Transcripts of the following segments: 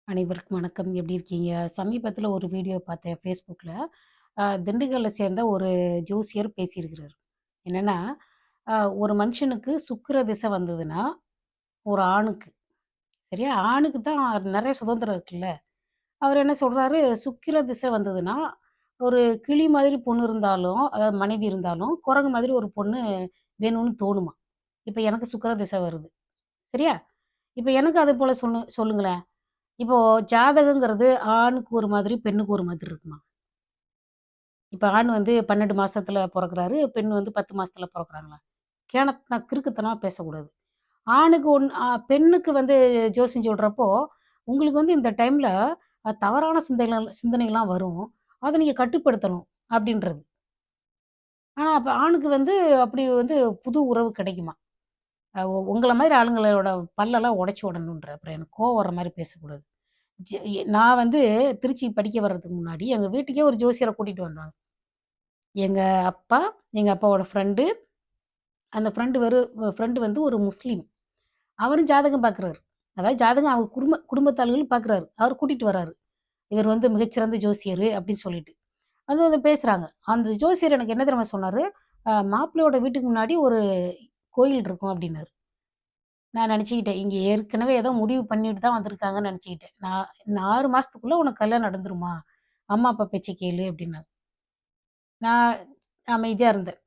அனைவருக்கும் வணக்கம். எப்படி இருக்கீங்க? சமீபத்தில ஒரு வீடியோ பார்த்தேன் Facebookல. திண்டுக்கல்ல சேர்ந்த ஒரு ஜோசியர் பேசியிருக்கிறாரு. என்னன்னா, அ ஒரு மனுஷனுக்கு சுக்கிர திசை வந்ததுன்னா, ஒரு ஆணுக்கு சரியா? ஆணுக்கு தான் நெறைய சுதந்திரம் இருக்குல்ல. அவர் என்ன சொல்றாரு, சுக்கிர திசை வந்ததுன்னா, ஒரு கிளி மாதிரி பொண்ணு இருந்தாலும், அதாவது மனைவி இருந்தாலும், குரங்கு மாதிரி ஒரு பொண்ணு வேணும்னு தோணுமாம். இப்ப எனக்கு சுக்கிர திசை வருது. சரியா? இப்ப எனக்கு அது போல சொல்லுங்களேன். இப்போ ஜாதகங்கிறது ஆணுக்கு ஒரு மாதிரி, பெண்ணுக்கு ஒரு மாதிரி இருக்குமா? இப்ப ஆண் வந்து 12 மாசத்துல பொறக்குறாரு, பெண் வந்து 10 மாசத்துல பொறக்குறாங்களா? கிறுக்குத்தனமா பேசக்கூடாது. ஆணுக்கு பெண்ணுக்கு வந்து ஜோசியம் சொல்றப்போ, உங்களுக்கு வந்து இந்த டைம்ல தவறான சிந்தனைகள்லாம் வரும். அத நீங்க கட்டுப்படுத்தணும் அப்டின்றது. ஆனா அப்ப ஆணுக்கு வந்து அப்படி வந்து புது உறவு கிடைக்குமா? உங்கள மாரி ஆளுங்களோட பல்லெல்லாம் உடைச்சு விடணுன்ற. அப்புறம் எனக்கு கோவம் வர மாரி பேசக்கூடாது. நான் வந்து திருச்சி படிக்க வர்றதுக்கு முன்னாடி, எங்க வீட்டுக்கே ஒரு ஜோசியர கூட்டிட்டு வந்தாங்க. எங்க அப்பா, எங்க அப்பாவோட ஃப்ரெண்டு, அந்த ஃப்ரெண்டு வந்து ஒரு முஸ்லீம். அவரும் ஜாதகம் பார்க்குறாரு. அதாவது ஜாதகம் அவங்க குடும்பத்தாளுகளும் பார்க்குறாரு. அவரு கூட்டிட்டு வராரு. இவர் வந்து மிகச்சிறந்த ஜோசியரு அப்படின்னு சொல்லிட்டு. அது வந்து பேசுறாங்க. அந்த ஜோசியர் எனக்கு என்ன தெரியுமா சொன்னாரு? மாப்பிள்ளையோட வீட்டுக்கு முன்னாடி ஒரு கோயில் இருக்கும் அப்படின்னாரு. நான் நெனச்சுக்கிட்டேன், இங்க ஏற்கனவே ஏதோ முடிவு பண்ணிட்டு தான் வந்திருக்காங்கன்னு நெனச்சுக்கிட்டேன். இன்னும் 6 மாசத்துக்குள்ள உனக்கு கல்யாணம் நடந்துருமா? அம்மா, அப்பா பேச்ச கேளு அப்டின்னாங்க. நான் அமைதியா இருந்தேன்.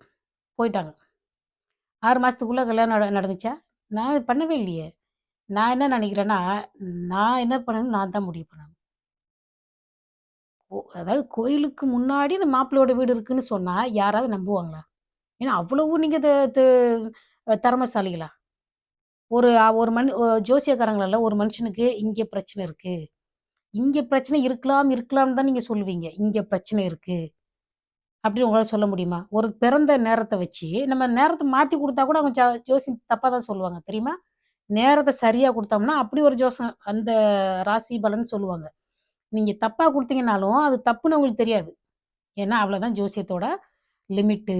போயிட்டாங்க. 6 மாசத்துக்குள்ள கல்யாணம் நடந்துச்சா? நான் பண்ணவே இல்லையே! நான் என்ன நெனைக்கிறேன்னா, நான் என்ன பண்ணணும்னு நான் தான் முடிவு பண்ணணும். அதாவது கோயிலுக்கு முன்னாடி இந்த மாப்பிள்ளையோட வீடு இருக்குன்னு சொன்னா, யாராவது நம்புவாங்களா? ஏன்னா அவ்வளவு நீங்க த த திறமைசாலிகளா? ஒரு ஒரு ஜோசியக்காரங்களல்ல ஒரு மனுஷனுக்கு இங்க பிரச்சனை இருக்கு. இங்க பிரச்சனை இருக்கலாம்ன்னு தான் நீங்க சொல்லுவீங்க. இங்க பிரச்சனை இருக்கு. அப்படின்னு உங்களால சொல்ல முடியுமா? ஒரு பிறந்த நேரத்த வச்சு, நம்ம நேரத்த மாத்தி குடுத்தா கூட அவங்க ஜோசியம் தப்பா தான் சொல்லுவாங்க. தெரியுமா? நேரத்த சரியா குடுத்தோம்னா, அப்படி ஒரு அந்த ராசி பலன் சொல்லுவாங்க. நீங்க தப்பா குடுத்தீங்கனாலும், அது தப்புன்னு அவங்களுக்கு தெரியாது. ஏன்னா, அவ்வளோதான் ஜோசியத்தோட லிமிட்டு.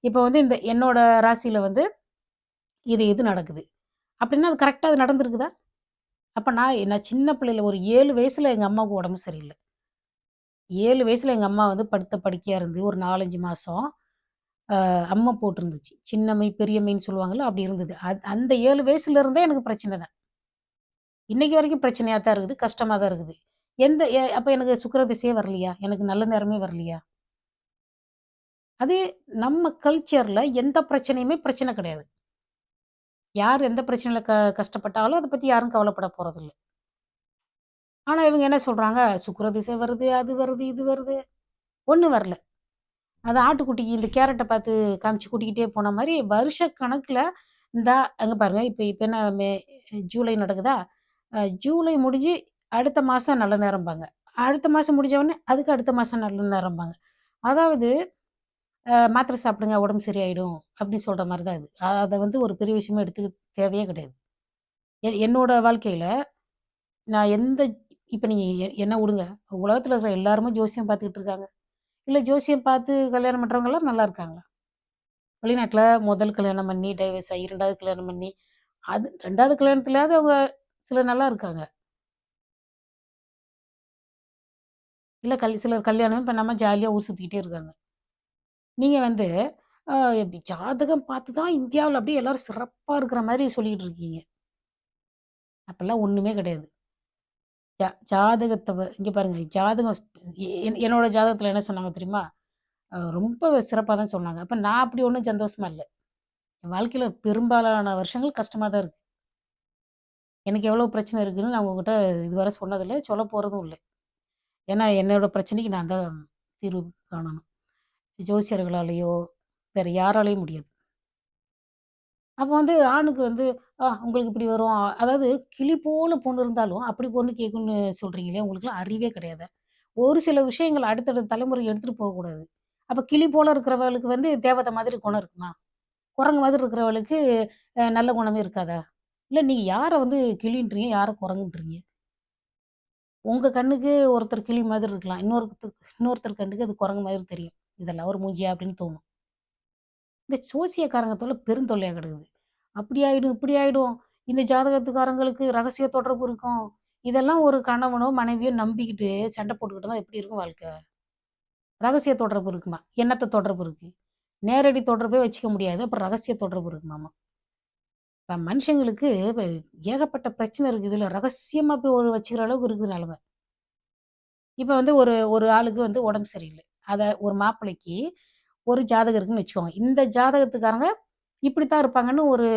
இப்ப வந்து என்னோட ராசியில வந்து இது நடக்குது. அப்படின்னா, அது கரெக்ட்டா அது நடந்திருக்குதா? அப்ப நான் சின்ன பிள்ளையில ஒரு 7 வயசுல எங்க அம்மாவுக்கு உடம்பு சரியில்ல. 7 வயசுல எங்க அம்மா வந்து படுத்த படுக்கையா இருந்து ஒரு 4, 5 மாசம் அம்ம போட்டிருந்துச்சு. சின்னம்மை, பெரியம்மைன்னு சொல்லுவாங்கல்ல, அப்படி இருந்தது. அந்த 7 வயசுல இருந்தே எனக்கு பிரச்சனை தான். இன்னைக்கு வரைக்கும் பிரச்சனையா தான் இருக்குது. கஷ்டமா தான் இருக்குது. அப்ப எனக்கு சுக்கிர திசையே வரலையா? எனக்கு நல்ல நேரமே வரலையா? அதே நம்ம கல்ச்சர்ல எந்த பிரச்சனையுமே பிரச்சனை கிடையாது. யார் எந்த பிரச்சனையில கஷ்டப்பட்டாலும் அத பத்தி யாரும் கவலைப்பட போறதில்ல. ஆனா இவங்க என்ன சொல்றாங்க, சுக்கிர திசை வருது, அது வருது, இது வருது. ஒண்ணும் வரல. அது ஆட்டுக்குட்டிக்கு இந்த கேரட்ட பார்த்து காமிச்சு கூட்டிக்கிட்டே போன மாரி வருஷக்கணக்குல இந்தா அங்க பாருங்க. இப்ப இப்ப என்ன ஜூலை நடக்குதா? ஜூலை முடிஞ்சு அடுத்த மாசம் நல்ல நேரம்பாங்க. அடுத்த மாசம் முடிஞ்ச உடனே அதுக்கு அடுத்த மாசம் நல்ல நேரம்பாங்க. அதாவது மாத்திரை சாப்பிடுங்க உடம்பு சரியாயிடும் அப்படின்னு சொல்ற மாரி தான் இது. அத வந்து ஒரு பெரிய விஷயமா எடுத்துக்க தேவையே கிடையாது. என்னோட வாழ்க்கையில நான் இப்ப நீங்க என்ன விடுங்க. உலகத்துல இருக்கிற எல்லாருமே ஜோசியம் பார்த்துக்கிட்டு இருக்காங்க. இல்ல ஜோசியம் பார்த்து கல்யாணம் பண்றவங்கலாம் நல்லா இருக்காங்களா? வெளிநாட்ல முதல் கல்யாணம் பண்ணி டைவர்ஸ் ஆயி 2வது கல்யாணம் பண்ணி, அது 2வது கல்யாணத்துலயாவது அவங்க சிலர் நல்லா இருக்காங்க. இல்ல சிலர் கல்யாணமே பண்ணாம ஜாலியா ஊர் சுத்திக்கிட்டே இருக்காங்க. நீங்க வந்து இப்டி ஜாதகம் பார்த்து தான் இந்தியாவுல அப்படியே எல்லாரும் சிறப்பா இருக்கிற மாரி சொல்லிட்டு இருக்கீங்க. அப்பல்லாம் ஒண்ணுமே கிடையாது. ஜாதகத்த இங்க பாருங்க ஜாதகம் என்னோட ஜாதகத்துல என்ன சொன்னாங்க தெரியுமா? ரொம்ப சிறப்பா தான் சொன்னாங்க. அப்ப நான் அப்படி ஒண்ணும் சந்தோஷமா இல்ல. என் வாழ்க்கையில பெரும்பாலான வருஷங்கள் கஷ்டமா தான் இருக்கு. எனக்கு எவ்வளோ பிரச்சனை இருக்குன்னு நான் உங்ககிட்ட இதுவரை சொன்னதில்ல. சொல்ல போறதும் இல்ல. ஏன்னா, என்னோட பிரச்சனைக்கு நான் தான் தீர்வு காணணும். ஜோசியர்களாலயோ, வேற யாராலயும் முடியாது. அப்ப வந்து ஆணுக்கு வந்து, உங்களுக்கு இப்படி வரும். அதாவது கிளி போல பொண்ணு இருந்தாலும், அப்படி பொண்ணு கேட்கும்னு சொல்றீங்களே, உங்களுக்கெல்லாம் அறிவே கிடையாதா? ஒரு சில விஷயங்கள் அடுத்தடுத்த தலைமுறை எடுத்துட்டு போகக்கூடாது. அப்ப கிளி போல இருக்கிறவளுக்கு வந்து தேவதை மாதிரி குணம் இருக்குமா? குரங்கு மாதிரி இருக்கிறவளுக்கு நல்ல குணமே இருக்காதா? இல்ல நீங்க யார வந்து கிளின்றீங்க? யார குரங்குன்றீங்க? உங்க கண்ணுக்கு ஒருத்தர் கிளி மாதிரி இருக்கலாம். இன்னொருத்தர் கண்ணுக்கு அது குரங்கு மாதிரி தெரியும். இதெல்லாம் ஒரு மூஞ்சியா அப்படின்னு தோணும். இந்த ஜோசியக்காரங்க தொல்ல பெருந்தொல்லையா கிடக்குது. அப்படி ஆயிடும், இப்படி ஆயிடும். இந்த ஜாதகத்துக்காரங்களுக்கு ரகசிய தொடர்பு இருக்கும். இதெல்லாம் ஒரு கணவனோ, மனைவியோ நம்பிக்கிட்டு சண்டை போட்டுக்கிட்டு இருந்தா எப்படி இருக்கும் வாழ்க்கை? ரகசிய தொடர்பு இருக்குமா? என்னத்த தொடர்பு இருக்கு? நேரடி தொடர்பே வச்சுக்க முடியாது. அப்புறம் ரகசிய தொடர்பு இருக்குமாமா? இப்ப மனுஷங்களுக்கு இப்ப ஏகப்பட்ட பிரச்சனை இருக்கு. இதுல ரகசியமா போய் ஒரு வச்சுக்கிற அளவுக்கு இருக்குது நெலைம. இப்ப வந்து ஒரு ஒரு ஆளுக்கு வந்து உடம்பு சரியில்ல. அத ஒரு மாப்பிள்ளைக்கு ஒரு ஜாதகம் இருக்குன்னு வச்சுக்கோங்க. இந்த ஜாதகத்துக்காரங்க இப்படித்தான் இருப்பாங்கன்னு ஒரு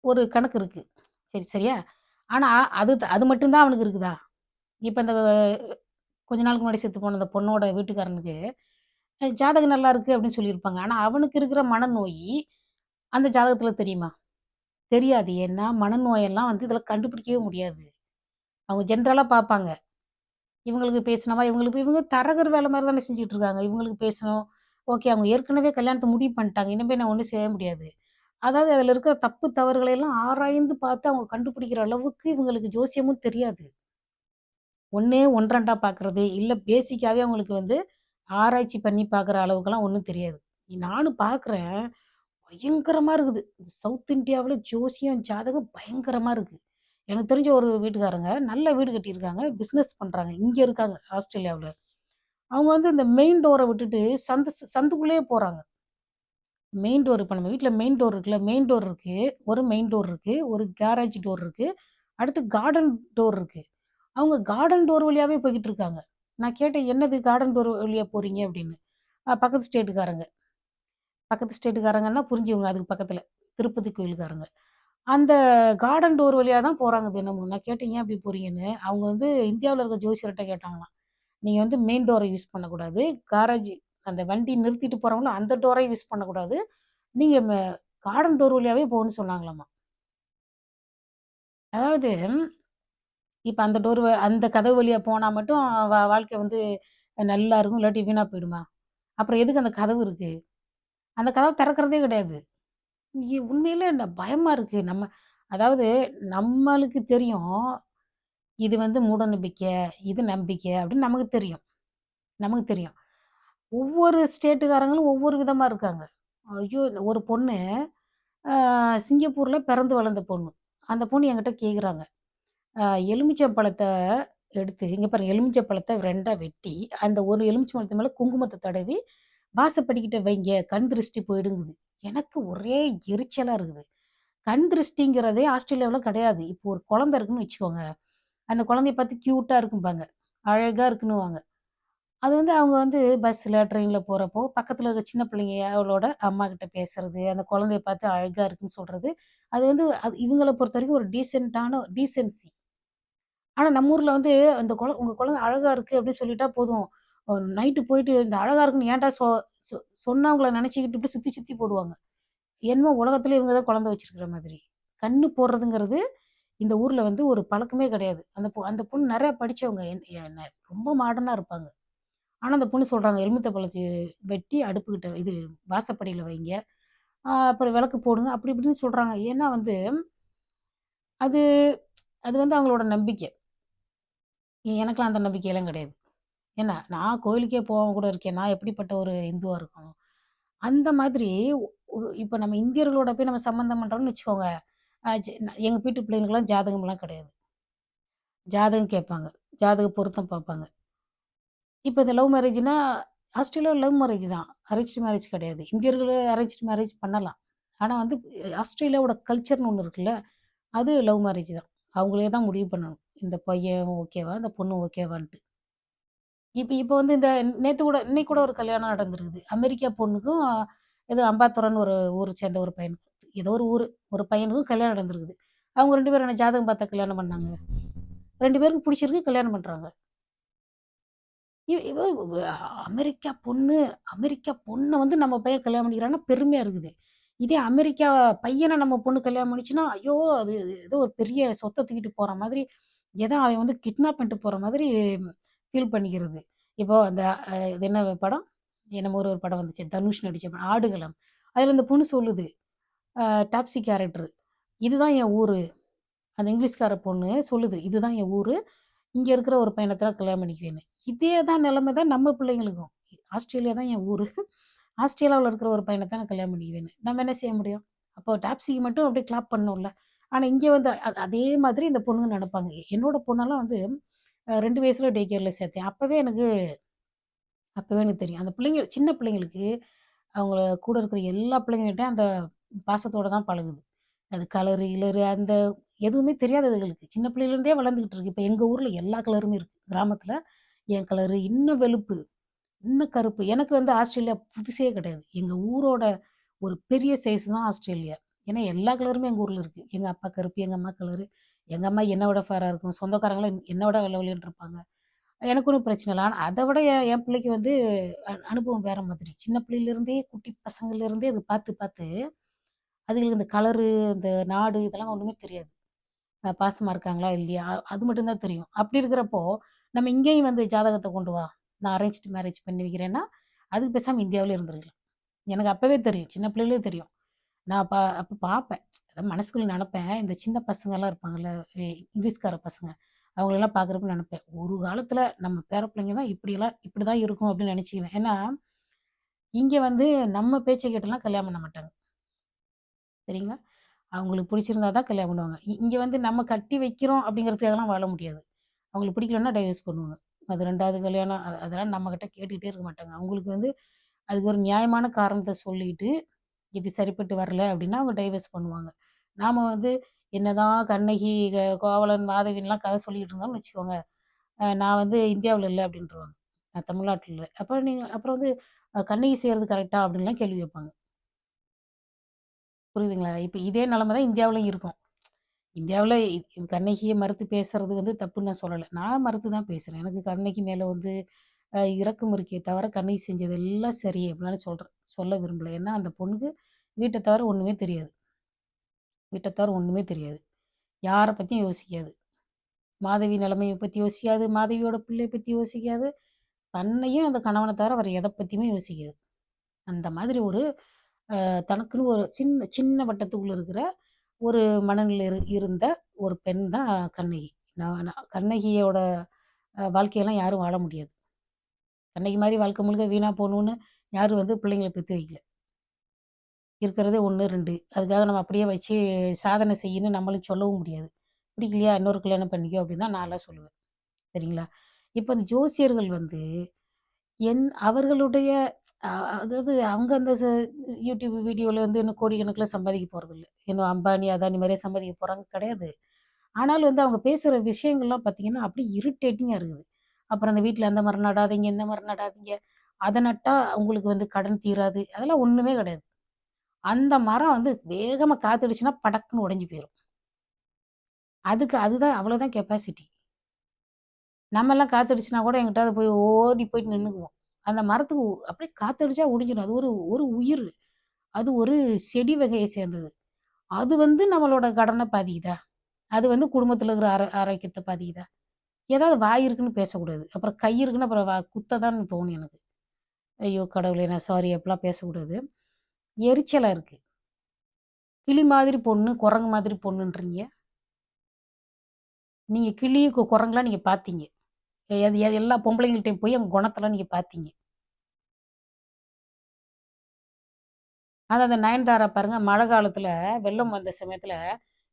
ஒரு கணக்கு இருக்கு. சரியா? ஆனா அது மட்டும் தான் அவனுக்கு இருக்குதா? இப்ப இந்த கொஞ்ச நாளுக்கு முன்னாடி செத்து போன அந்த பொண்ணோட வீட்டுக்காரனுக்கு, ஜாதகம் நல்லா இருக்கு அப்படின்னு சொல்லியிருப்பாங்க. ஆனா அவனுக்கு இருக்கிற மனநோயி அந்த ஜாதகத்துல தெரியுமா? தெரியாது. ஏன்னா மனநோயெல்லாம் வந்து இதுல கண்டுபிடிக்கவே முடியாது. அவங்க ஜென்ரலா பார்ப்பாங்க. இவங்களுக்கு பேசினவா, இவங்க தரகர் வேலை மாரி தானே செஞ்சுட்டு இருக்காங்க. இவங்களுக்கு பேசணும். ஓகே. அவங்க ஏற்கனவே கல்யாணத்த முடிவு பண்ணிட்டாங்க. இனிமே நான் ஒண்ணும் செய்ய முடியாது. அதாவது அதுல இருக்கிற தப்பு தவறுகளை எல்லாம் ஆராய்ந்து பார்த்து அவங்க கண்டுபிடிக்கிற அளவுக்கு இவங்களுக்கு ஜோசியமும் தெரியாது. 1 1 பார்க்கறது, இல்ல பேசிக்காவே அவங்களுக்கு வந்து ஆராய்ச்சி பண்ணி பார்க்குற அளவுக்குலாம் ஒண்ணும் தெரியாது. நானும் பார்க்குறேன். பயங்கரமா இருக்குது. சவுத் இந்தியாவுல ஜோசியம், ஜாதகம் பயங்கரமா இருக்கு. எனக்கு தெரிஞ்ச ஒரு வீட்டுக்காரங்க, நல்ல வீடு கட்டியிருக்காங்க. பிசினஸ் பண்றாங்க. இங்க இருக்காங்க ஆஸ்திரேலியாவுல. அவங்க வந்து இந்த மெயின் டோர விட்டுட்டு சந்துக்குள்ளேயே போறாங்க. மெயின் டோர் இப்ப நம்ம வீட்ல மெயின் டோர் இருக்குல்ல, மெயின் டோர் இருக்கு. ஒரு மெயின் டோர் இருக்கு. ஒரு கேரேஜ் டோர் இருக்கு. அடுத்து கார்டன் டோர் இருக்கு. அவங்க கார்டன் டோர் வழியாவே போய்க்கிட்டு இருக்காங்க. நான் கேட்டேன், "என்னது கார்டன் டோர் வழியா போறீங்க?" அப்படின்னு. பக்கத்து ஸ்டேட்டுக்காரங்க. பக்கத்து ஸ்டேட்டுக்காரங்கன்னா புரிஞ்சுக்கங்க அதுக்கு பக்கத்துல. திருப்பதி கோயிலுக்காரங்க. அந்த கார்டன் டோர் வழியா தான் போறாங்க தினமும். நான் கேட்டேன், "ஏன் அப்படி போறீங்கன்னு?" அவங்க வந்து இந்தியாவுல இருக்க ஜோசியர்ட்ட கேட்டாங்களாம். "நீங்க வந்து மெயின் டோர யூஸ் பண்ணக்கூடாது. கேரேஜ் அந்த வண்டி நிறுத்திட்டு போறோம்ல, அந்த டோர யூஸ் பண்ணக்கூடாது. நீங்க கார்டன் டோர் வழியாவே போன்னு" சொன்னாங்களாமா. அதாவது இப்ப அந்த அந்த கதவு வழியா போனா மட்டும் வாழ்க்கை வந்து நல்லா இருக்கும். இல்லாட்டி வீணா போயிடுமா? அப்புறம் எதுக்கு அந்த கதவு இருக்கு? அந்த கதவ திறக்கிறதே கிடையாது. உண்மையிலே பயமா இருக்கு. அதாவது நம்மளுக்கு தெரியும். இது வந்து மூட நம்பிக்கை, இது நம்பிக்கை அப்படின்னு நமக்கு தெரியும். நமக்கு தெரியும். ஒவ்வொரு ஸ்டேட்டுக்காரங்களும் ஒவ்வொரு விதமா இருக்காங்க. ஐயோ! ஒரு பொண்ணு அ சிங்கப்பூர்ல பிறந்து வளர்ந்த பொண்ணு. அந்த பொண்ணு என்கிட்ட கேட்குறாங்க. அ எலுமிச்சம் பழத்த எடுத்து இங்க பாருங்க எலுமிச்சை பழத்த 2ஆ வெட்டி, அந்த ஒரு எலுமிச்சை பழத்து மேல குங்குமத்த தடவி, வாசப்படிக்கிட்ட வைங்க. கண் திருஷ்டி போயிடுங்குது. எனக்கு ஒரே எரிச்சலா இருக்குது. கண் திருஷ்டிங்கிறதே ஆஸ்திரேலியாவுல கிடையாது. இப்போ ஒரு குழந்தை இருக்குன்னு வச்சுக்கோங்க. அந்த குழந்தைய பார்த்து கியூட்டா இருக்கும்பாங்க. அழகா இருக்குன்னுவாங்க. அது வந்து அவங்க வந்து பஸ்ல, ட்ரெயின்ல போறப்போ, பக்கத்துல இருக்க சின்ன பிள்ளைங்க அவளோட அம்மாகிட்ட பேசுறது, அந்த குழந்தைய பார்த்து அழகா இருக்குன்னு சொல்றது, அது வந்து இவங்கள பொறுத்தவரைக்கும் ஒரு டீசென்சி. ஆனா நம்ம ஊர்ல வந்து அந்த உங்க குழந்தை அழகா இருக்கு அப்படின்னு சொல்லிட்டா போதும். நைட்டு போயிட்டு இந்த அழகா இருக்குன்னு ஏன்டா சொ சொன்னவங்கள நினைச்சுக்கிட்டு இப்படி சுத்தி சுத்தி போடுவாங்க. என்னமோ உலகத்திலே இவங்க தான் குழந்தை வச்சிருக்கிற மாதிரி. கண்ணு போடுறதுங்கிறது இந்த ஊர்ல வந்து ஒரு பழக்கமே கிடையாது. அந்த பொண்ணு நெறைய படிச்சவங்க. ரொம்ப மாடர்னா இருப்பாங்க. ஆனா, அந்த பொண்ணு சொல்றாங்க, "எலுமிச்சை பழத்த வெட்டி அடுப்புகிட்ட வாசப்படியில வைங்க. அப்புறம் விளக்கு போடுங்க." அப்படி இப்படின்னு சொல்றாங்க. ஏன்னா வந்து, அது அது வந்து அவங்களோட நம்பிக்கை. எனக்கெல்லாம் அந்த நம்பிக்கைலாம் கிடையாது. ஏன்னா, நான் கோயிலுக்கே போகாம கூட இருக்கேன். நான் எப்படிப்பட்ட ஒரு இந்துவா இருக்கணும். அந்த மாதிரி இப்ப நம்ம இந்தியர்களோட போய் நம்ம சம்மந்தம் பண்றோம்னு வச்சுக்கோங்க. அ ஜ எங்க வீட்டு பிள்ளைங்களுக்கெல்லாம் ஜாதகம்லாம் கிடையாது. ஜாதகம் கேட்பாங்க. ஜாதக பொருத்தம் பார்ப்பாங்க. இப்ப இந்த லவ் மேரேஜ்னா, ஆஸ்திரேலியால லவ் மேரேஜ் தான். அரேஞ்ச்டு மேரேஜ் கிடையாது. இந்தியர்களே அரேஞ்ச்டு மேரேஜ் பண்ணலாம். ஆனா வந்து ஆஸ்திரேலியாவோட கல்ச்சர்ன்னு ஒண்ணு இருக்குல்ல, அது லவ் மேரேஜ் தான். அவங்களே தான் முடிவு பண்ணணும். இந்த பையன் ஓகேவா? இந்த பொண்ணு ஓகேவான்ட்டு. இப்ப இப்ப வந்து இன்னைக்கு கூட ஒரு கல்யாணம் நடந்திருக்குது. அமெரிக்கா பொண்ணுக்கும் ஏதோ அம்பாத்துரைன்னு ஒரு ஊர சேர்ந்த ஒரு பையனுக்கு. ஏதோ ஒரு ஊரு. ஒரு பையனுக்கும் கல்யாணம் நடந்திருக்குது. அவங்க 2 பேரும் என்ன ஜாதகம் பார்த்தா கல்யாணம் பண்ணாங்க? 2 பேருக்கும் புடிச்சிருக்கு கல்யாணம் பண்றாங்க. இ இவ வ அமெரிக்கா பொண்ண வந்து நம்ம பையன் கல்யாணம் பண்ணிக்கிறான்னா பெருமையா இருக்குது. இதே அமெரிக்கா பையன நம்ம பொண்ணு கல்யாணம் பண்ணிச்சுன்னா, ஐயோ! அது ஏதோ ஒரு பெரிய சொத்த தூக்கிட்டு போற மாதிரி, ஏதோ அவன் வந்து கிட்னாப் பண்ணிட்டு போற மாதிரி ஃபீல் பண்ணிக்கிறது. இப்போ அந்த இது என்ன படம்? என்னமோ ஒரு படம் வந்துச்சு. தனுஷ் நடிச்ச படம். ஆடுகளம். அதுல அந்த பொண்ணு சொல்லுது. அ டாப்ஸி கேரக்டர். இதுதான் என் ஊரு. அந்த இங்கிலீஷ்கார பொண்ணு சொல்லுது. இதுதான் என் ஊரு. இங்க இருக்கிற ஒரு பையன தான் கல்யாணம் பண்ணிக்குவேன்னு. இதே தான் நிலைமை தான் நம்ம பிள்ளைங்களுக்கும். ஆஸ்திரேலியா தான் என் ஊரு. ஆஸ்திரேலியாவுல இருக்கிற ஒரு பையன தான் நான் கல்யாணம் பண்ணிக்குவேன்னு. நம்ம என்ன செய்ய முடியும்? அப்போ டாப்ஸிக்கு மட்டும் அப்படியே கிளாப் பண்ணோம்ல. ஆனா இங்க வந்து அதே மாதிரி இந்த பொண்ணுங்க நெனப்பாங்க. என்னோட பொண்ணெல்லாம் வந்து 2 வயசுல டே கேர்ல சேர்த்தேன். அப்பவே எனக்கு தெரியும். அந்த பிள்ளைங்க சின்ன பிள்ளைங்களுக்கு அவங்கள கூட இருக்கிற எல்லா பிள்ளைங்ககிட்டயும் அந்த பாசத்தோட தான் பழகுது. அது கலரு, கிலரு அந்த எதுவுமே தெரியாது அதுகளுக்கு. சின்ன பிள்ளையிலேருந்தே வளர்ந்துகிட்டு இருக்கு. இப்ப எங்க ஊர்ல எல்லா கலருமே இருக்கு. கிராமத்துல என் கலரு, இன்னும் வெளுப்பு, இன்னும் கருப்பு. எனக்கு வந்து ஆஸ்திரேலியா புதுசே கிடையாது. எங்க ஊரோட ஒரு பெரிய சைஸ் தான் ஆஸ்திரேலியா. ஏன்னா எல்லா கலருமே எங்க ஊர்ல இருக்கு. எங்க அப்பா கருப்பு, எங்க அம்மா கலரு. எங்க அம்மா என்ன விட ஃபேரா இருக்கும். சொந்தக்காரங்கலாம் என்ன விட வெள்ள வெள்ளேன்னு இருப்பாங்க. எனக்கு ஒண்ணும் பிரச்சனை இல்ல. ஆனா அத விட என் பிள்ளைக்கு வந்து அனுபவம் வேற மாதிரி. சின்ன பிள்ளையிலேருந்தே குட்டி பசங்கள்லேருந்தே அது பார்த்து பார்த்து, அதுங்களுக்கு இந்த கலரு, இந்த நாடு இதெல்லாம் ஒண்ணுமே தெரியாது. பாசமா இருக்காங்களா? இல்லையா? அது மட்டும் தான் தெரியும். அப்படி இருக்கிறப்போ, நம்ம இங்கேயும் வந்து ஜாதகத்த கொண்டு வா. நான் அரேஞ்ச்டு மேரேஜ் பண்ணி வைக்கிறேன்னா, அதுக்கு பேசாம இந்தியாவிலே இருந்துருக்கலாம். எனக்கு அப்பவே தெரியும். சின்ன பிள்ளையிலே தெரியும். நான் அப்ப பார்ப்பேன். அதான் மனசுக்குள்ள நெனப்பேன். இந்த சின்ன பசங்கலாம் இருப்பாங்கல்ல, இங்கிலீஷ்கார பசங்க. அவங்களலாம் பார்க்குறப்ப நெனப்பேன். ஒரு காலத்துல நம்ம பேர பிள்ளைங்க தான் இப்படிதான் இருக்கும் அப்படின்னு நெனச்சுக்குவேன். ஏன்னா, இங்க வந்து நம்ம பேச்ச கேட்டுலாம் கல்யாணம் பண்ண மாட்டாங்க. சரிங்களா? அவங்களுக்கு பிடிச்சிருந்தா தான் கல்யாணம் பண்ணுவாங்க. இங்க வந்து நம்ம கட்டி வைக்கிறோம் அப்படிங்கிறதுக்காகலாம் வாழ முடியாது. அவங்களுக்கு பிடிக்கலன்னா டைவர்ஸ் பண்ணுவாங்க. அது 2வது கல்யாணம் அதெல்லாம் நம்மகிட்ட கேட்டுக்கிட்டே இருக்க மாட்டாங்க. அவங்களுக்கு வந்து அதுக்கு ஒரு நியாயமான காரணத்த சொல்லிட்டு, இது சரிப்பட்டு வரல அப்படின்னா அவங்க டைவர்ஸ் பண்ணுவாங்க. நாம வந்து என்னதான் கண்ணகி, கோவலன், மாதவின்லாம் கதை சொல்லிட்டு இருந்தோம்னு வச்சுக்கோங்க, நான் வந்து இந்தியாவுல இல்ல அப்படின்ருவாங்க. நான் தமிழ்நாட்டுல இல்ல. அப்புறம் வந்து கண்ணகி செய்றது கரெக்ட்டா? அப்படின்லாம் கேள்வி கேட்பாங்க. புரியுதுங்களா? இப்ப இதே நிலைமை தான் இந்தியாவுலயும் இருக்கும். இந்தியாவுல கண்ணகிய மறுத்து பேசுறது வந்து தப்புன்னு நான் சொல்லல. நான் மறுத்து தான் பேசுறேன். எனக்கு கண்ணகி மேல வந்து இரக்கம் இருக்கே தவிர, கண்ணகி செஞ்சது எல்லாம் சரி அப்டின்னு சொல்ல விரும்பல. ஏன்னா, அந்த பொண்ணுக்கு வீட்ட தவிர ஒண்ணுமே தெரியாது. வீட்ட தவிர ஒண்ணுமே தெரியாது. யார பத்தியும் யோசிக்காது. மாதவி நிலைமைய பத்தி யோசிக்காது. மாதவியோட பிள்ளைய பத்தி யோசிக்காது. தன்னையும் அந்த கணவன தவிர வேற எத பத்தியுமே யோசிக்காது. அந்த மாதிரி ஒரு தனக்குன்னு ஒரு சின்ன சின்ன வட்டத்துக்குள்ள இருக்கிற ஒரு மனநிலை இருந்த ஒரு பெண் தான் கண்ணகி. நான் நான் கண்ணகியோட வாழ்க்கையெல்லாம் யாரும் வாழ முடியாது. கண்ணகி மாரி வாழ்க்கை முழுக்க வீணா போணும்னு யாரும் வந்து பிள்ளைங்கள பெத்து வைக்கல. இருக்கிறதே 1, 2 அதுக்காக நம்ம அப்படியே வச்சு சாதனை செய்யன்னு நம்மளும் சொல்லவும் முடியாது. பிடிக்கலையா இன்னொரு கல்யாணம் பண்ணிக்கோ அப்படின்னு தான் நான்லாம் சொல்லுவேன். சரிங்களா? இப்ப இந்த ஜோசியர்கள் வந்து அவர்களுடைய அ அதாவது அவங்க அந்த YouTube வீடியோல வந்து இன்னும் கோடிக்கணக்கில சம்பாதிக்க போறதில்ல. இன்னும் அம்பானி, அதானி மாரியா சம்பாதிக்க போறாங்க கிடையாது. ஆனாலும் வந்து அவங்க பேசுற விஷயங்கள்லாம் பார்த்தீங்கன்னா, அப்படியே இரிட்டேட்டிங்கா இருக்குது. அப்புறம் அந்த வீட்ல அந்த மரம் நடாதீங்க, இந்த மரம் நடாதீங்க. அத நட்டா உங்களுக்கு வந்து கடன் தீராது. அதெல்லாம் ஒண்ணுமே கிடையாது. அந்த மரம் வந்து வேகமா காத்தடிச்சுன்னா படக்குன்னு உடைஞ்சு போயிரும். அதுதான் அவ்வளோதான் கெப்பாசிட்டி. நம்மலாம் காத்தடிச்சுனா கூட எங்கிட்டாவது போய் ஓடி போயிட்டு நின்னுக்குவோம். அந்த மரத்துக்கு அப்படியே காத்தடிச்சா ஒடிஞ்சிரும். அது ஒரு ஒரு உயிர். அது ஒரு செடி வகையை சேர்ந்தது. அது வந்து நம்மளோட கடன பாதிக்குதா? அது வந்து குடும்பத்தில இருக்கிற ஆரோக்கியத்த பாதிக்குதா? ஏதாவது வாய் இருக்குன்னு பேசக்கூடாது. அப்புறம் கை இருக்குன்னு அப்புறம் குத்த தான்னு தோணும் எனக்கு. ஐயோ கடவுளே! நான் சாரி அப்படிலாம் பேசக்கூடாது. எரிச்சலா இருக்கு. கிளி மாதிரி பொண்ணு, குரங்கு மாதிரி பொண்ணுன்றீங்க. நீங்க கிளி, குரங்குலாம் நீங்க பார்த்தீங்க. அது எல்லா பொம்பளைங்கள்ட்டயும் போய் அவங்க குணத்தலாம் நீங்க பார்த்தீங்க. அதான் அந்த நயன்தாரா பாருங்க, மழை காலத்துல வெள்ளம் வந்த சமயத்துல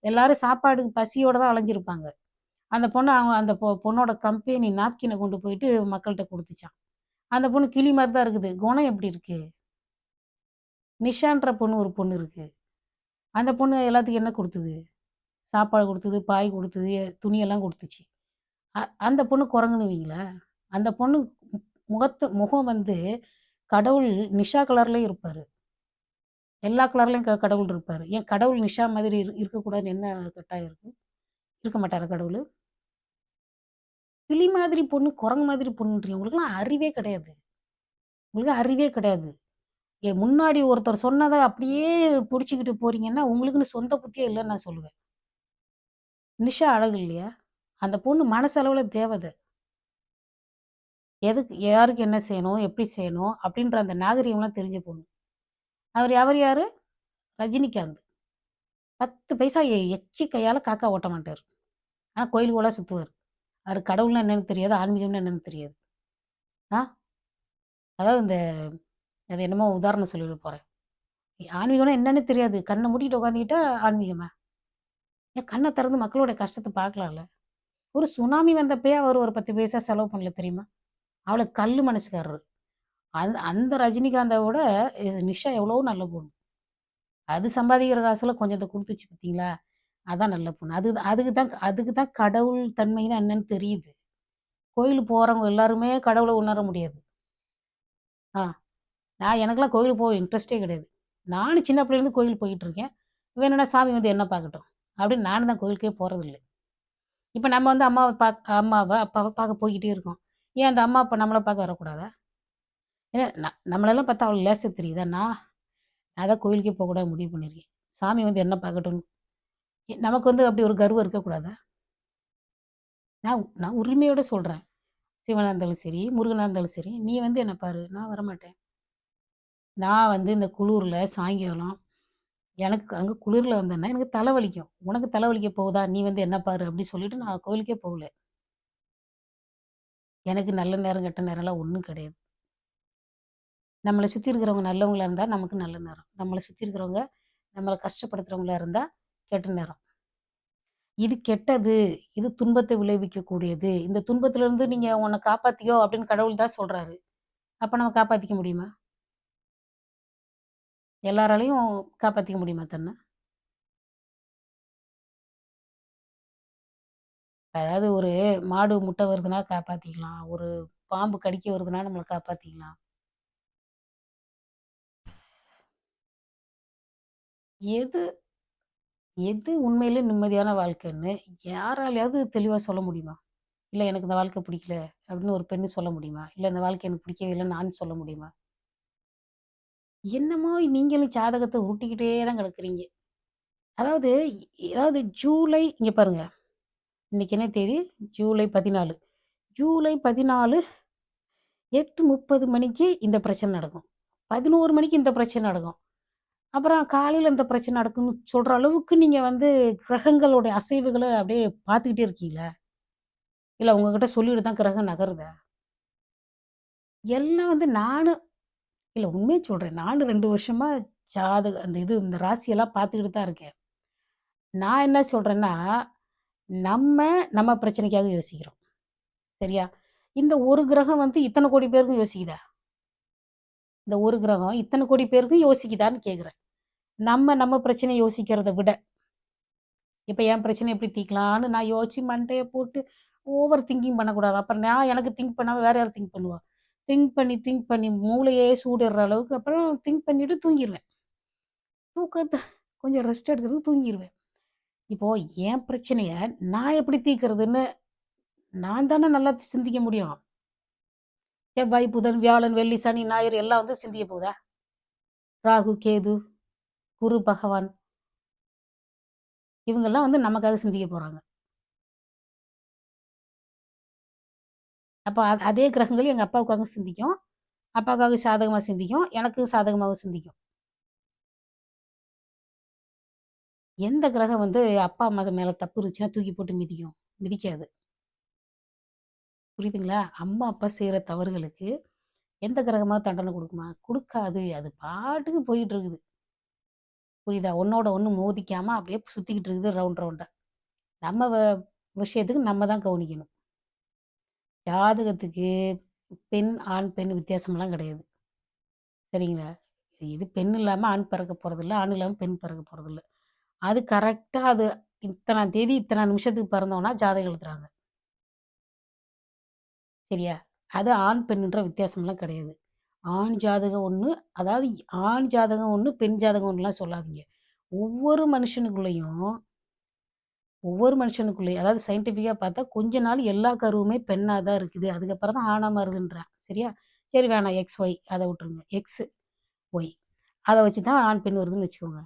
எல்லாரும் சாப்பாடுக்கு பசியோட தான் அலைஞ்சிருப்பாங்க. அந்த பொண்ணு அவங்க அந்த பொண்ணோட கம்பெனி நாப்கின கொண்டு போயிட்டு மக்கள்ட்ட குடுத்துச்சாம். அந்த பொண்ணு கிளி மாரி தான் இருக்குது. குணம் எப்படி இருக்கு? நிஷான்ற பொண்ணு ஒரு பொண்ணு இருக்கு. அந்த பொண்ணு எல்லாத்துக்கும் என்ன குடுத்தது? சாப்பாடு குடுத்தது, பாய் குடுத்தது, துணியெல்லாம் குடுத்துச்சு. அந்த பொண்ணு குரங்குன்னுவீங்களா? அந்த பொண்ணு முகம் வந்து கடவுள் நிஷா கலர்லயும் இருப்பாரு. எல்லா கலர்லயும் கடவுள் இருப்பாரு. ஏன் கடவுள் நிஷா மாதிரி இருக்கக்கூடாதுன்னு என்ன கட்டாயம் இருக்கு? இருக்க மாட்டாரா கடவுளு? கிளி மாதிரி பொண்ணு, குரங்கு மாதிரி பொண்ணுன்றீங்க. உங்களுக்கெல்லாம் அறிவே கிடையாது. உங்களுக்கு அறிவே கிடையாது. முன்னாடி ஒருத்தர் சொன்னத அப்படியே புடிச்சுக்கிட்டு போறீங்கன்னா, உங்களுக்குன்னு சொந்த புத்தியே இல்லன்னு நான் சொல்லுவேன். நிஷா அழகு இல்லையா? அந்த பொண்ணு மனசளவுல தேவதை. யாருக்கு என்ன செய்யணும்? எப்படி செய்யணும்? அப்படின்ற அந்த நாகரீகம்லாம் தெரிஞ்ச பொண்ணு. அவர் யாரு? ரஜினிகாந்த். 10 பைசா எச்சி கையால காக்கா ஓட்ட மாட்டாரு. ஆனா கோயில் கோயிலா சுத்துவாரு. அவரு கடவுள்னா என்னன்னு தெரியாது. ஆன்மீகம்னா என்னன்னு தெரியாது. ஆ அதாவது அது என்னமோ உதாரணம் சொல்லிட போறேன். ஆன்மீகம்னா என்னன்னு தெரியாது. கண்ண மூடிட்டு உட்காந்துக்கிட்டா ஆன்மீகமா? ஏன் கண்ண திறந்து மக்களோட கஷ்டத்த பார்க்கலாம்ல. ஒரு சுனாமி வந்தப்பயே அவரு ஒரு 10 பைசா செலவு பண்ணல தெரியுமா? அவ்வளோ கல்லு மனசுக்காரரு. அந்த ரஜினிகாந்த விட நிஷா எவ்வளவோ நல்ல பொண்ணு. அது சம்பாதிக்கிற காசுல கொஞ்சத்த குடுத்துச்சு பார்த்தீங்களா? அதான் நல்ல பொண்ணு. அதுக்கு தான் கடவுள் தன்மைன்னா என்னன்னு தெரியுது. கோயிலுக்கு போறவங்க எல்லாருமே கடவுள உணர முடியாது. ஆ எனக்கெல்லாம் கோயிலுக்கு போக இன்ட்ரெஸ்ட்டே கிடையாது. நானும் சின்ன பிள்ளையிலேருந்து கோயில் போயிட்டுருக்கேன். வேணும்னா சாமி வந்து என்ன பார்க்கட்டும். அப்படின்னு நானும் தான் கோயிலுக்கே போறதில்ல. இப்ப நம்ம வந்து அம்மாவ, அப்பாவ பார்க்க போய்க்கிட்டே இருக்கோம். ஏன் அந்த அம்மா, அப்பா நம்மள பார்க்க வரக்கூடாதா? ஏன்னா நம்மளெல்லாம் பார்த்தா அவ்வளோ லேசா தெரியுதா? நான் தான் கோயிலுக்கே போகக்கூடாதுன்னு முடிவு பண்ணியிருக்கேன். சாமி வந்து என்ன பார்க்கட்டும்னு. நமக்கு வந்து அப்படி ஒரு கர்வம் இருக்கக்கூடாதா? நான் நான் உரிமையோட சொல்றேன். சிவனா இருந்தாலும் சரி, முருகனா இருந்தாலும் சரி, "நீ வந்து என்ன பாரு, நான் வரமாட்டேன்." நான் வந்து இந்த குளூர்ல சாயங்காலம் எனக்கு அங்க குளிர்ல வந்தேன்னா, எனக்கு தலைவலிக்கும். "உனக்கு தலைவலிக்க போகுதா? நீ வந்து என்ன பாரு." அப்படி சொல்லிட்டு நான் கோயிலுக்கே போகல. எனக்கு நல்ல நேரம், கெட்ட நேரம்லாம் ஒண்ணும் கிடையாது. நம்மள சுத்தி இருக்கிறவங்க நல்லவங்களா இருந்தா நமக்கு நல்ல நேரம். நம்மள சுத்தி இருக்கிறவங்க நம்மள கஷ்டப்படுத்துறவங்களா இருந்தா கெட்ட நேரம். இது கெட்டது. இது துன்பத்தை விளைவிக்கக்கூடியது. இந்த துன்பத்திலிருந்து நீங்க உன்ன காப்பாத்திக்கோ அப்படின்னு கடவுள் தான் சொல்றாரு. அப்ப நம்ம காப்பாத்திக்க முடியுமா? எல்லாராலயும் காப்பாத்திக்க முடியுமா தன்ன? அதாவது ஒரு மாடு முட்டை வருதுன்னா காப்பாத்திக்கலாம். ஒரு பாம்பு கடிக்க வருதுன்னா நம்மள காப்பாத்திக்கலாம். எது எது உண்மையிலே நிம்மதியான வாழ்க்கைன்னு யாராலயாவது தெளிவா சொல்ல முடியுமா? இல்ல எனக்கு இந்த வாழ்க்கை பிடிக்கல அப்படின்னு ஒரு பெண்ணு சொல்ல முடியுமா? இல்ல இந்த வாழ்க்கை எனக்கு பிடிக்கவே இல்லன்னு நான் சொல்ல முடியுமா? என்னமோ நீங்களும் ஜாதகத்த உருட்டிக்கிட்டே தான் கிடக்குறீங்க. அதாவது அதாவது ஜூலை இங்க பாருங்க. இன்னைக்கு என்ன தேதி? ஜூலை 14. ஜூலை 14 8:30 மணிக்கு இந்த பிரச்சனை நடக்கும். 11 மணிக்கு இந்த பிரச்சனை நடக்கும். அப்புறம் காலையில இந்த பிரச்சனை நடக்கும்னு சொல்ற அளவுக்கு நீங்க வந்து கிரகங்களுடைய அசைவுகள அப்படியே பார்த்துக்கிட்டே இருக்கீங்களா? இல்ல உங்ககிட்ட சொல்லிட்டு தான் கிரகம் நகருதா? எல்லாம் வந்து இல்ல உண்மைய சொல்றேன். நானும் 2 வருஷமா இந்த ராசியெல்லாம் பார்த்துக்கிட்டு தான் இருக்கேன். நான் என்ன சொல்றேன்னா, நம்ம நம்ம பிரச்சனைக்காக யோசிக்கிறோம். சரியா? இந்த ஒரு கிரகம் வந்து இத்தன கோடி பேருக்கும் யோசிக்குதா? இந்த ஒரு கிரகம் இத்தன கோடி பேருக்கும் யோசிக்குதான்னு கேட்கிறேன். நம்ம பிரச்சனைய யோசிக்கிறத விட, இப்ப என் பிரச்சனைய எப்படி தீர்க்கலான்னு நான் யோசிச்சு மண்டைய போட்டு ஓவர் திங்கிங் பண்ணக்கூடாது. அப்புறம் நான் எனக்கு திங்க் பண்ணாம வேற யார் திங்க் பண்ணுவா? திங்க் பண்ணி மூளையே சூடேறுற அளவுக்கு அப்புறம் திங்க் பண்ணிட்டு தூங்கிருவேன். தூக்கத்த கொஞ்சம் ரெஸ்ட் எடுத்துட்டு தூங்கிருவேன். இப்போ என் பிரச்சனைய நான் எப்படி தீர்க்கிறதுன்னு நான் தானே நல்லா சிந்திக்க முடியும். செவ்வாய், புதன், வியாழன், வெள்ளி, சனி, ஞாயிறு எல்லாம் வந்து சிந்திக்க போகுதா? ராகு, கேது, குரு பகவான் இவங்கெல்லாம் வந்து நமக்காக சிந்திக்க போறாங்க. அப்ப அதே கிரகங்கள் எங்க அப்பாவுக்காக சிந்திக்கும். அப்பாவுக்காக சாதகமா சிந்திக்கும். எனக்கு சாதகமாவும் சிந்திக்கும். எந்த கிரகம் வந்து அப்பா, அம்மா மேல தப்பு இருந்துச்சுன்னா தூக்கி போட்டு மிதிக்கும்? மிதிக்காது. புரியுதுங்களா? அம்மா, அப்பா செய்ற தவறுகளுக்கு எந்த கிரகமாவது தண்டனை குடுக்குமா? குடுக்காது. அது பாட்டுக்கு போயிட்டு இருக்குது. புரியுதா? ஒண்ணோட ஒண்ணு மோதிக்காம அப்படியே சுத்திக்கிட்டு இருக்குது ரவுண்ட் ரவுண்டா. நம்ம விஷயத்துக்கு நம்ம தான் கவனிக்கணும். ஜாதகத்துக்கு பெண், ஆண், பெண் வித்தியாசம்லாம் கிடையாது. சரிங்களா? இது பெண் இல்லாம ஆண் பிறக்க போறதில்ல. ஆண் இல்லாம பெண் பிறக்க போறதில்ல. அது கரெக்ட்டா அது இத்தனாம் தேதி, இத்தனாம் நிமிஷத்துக்கு பிறந்தோம்னா ஜாதகம் எழுதுறாங்க. சரியா? அது ஆண், பெண்ணுன்ற வித்தியாசம்லாம் கிடையாது. ஆண் ஜாதகம் ஒண்ணு, அதாவது ஆண் ஜாதகம் ஒண்ணு, பெண் ஜாதகம் ஒண்ணுலாம் சொல்லாதீங்க. ஒவ்வொரு மனுஷனுக்குள்ளயும் ஒவ்வொரு மனுஷனுக்குள்ளயும் அதாவது சயின்டிஃபிக்கா பார்த்தா கொஞ்ச நாள் எல்லா கருவுமே பெண்ணா தான் இருக்குது. அதுக்கப்புறம் தான் ஆணா மாறுதுன்றான். சரியா? சரி வேணாம் எக்ஸ், ஒய் அத விட்டுருங்க. எக்ஸ், ஒய் அத வச்சு தான் ஆண், பெண் வருதுன்னு வச்சுக்கோங்க.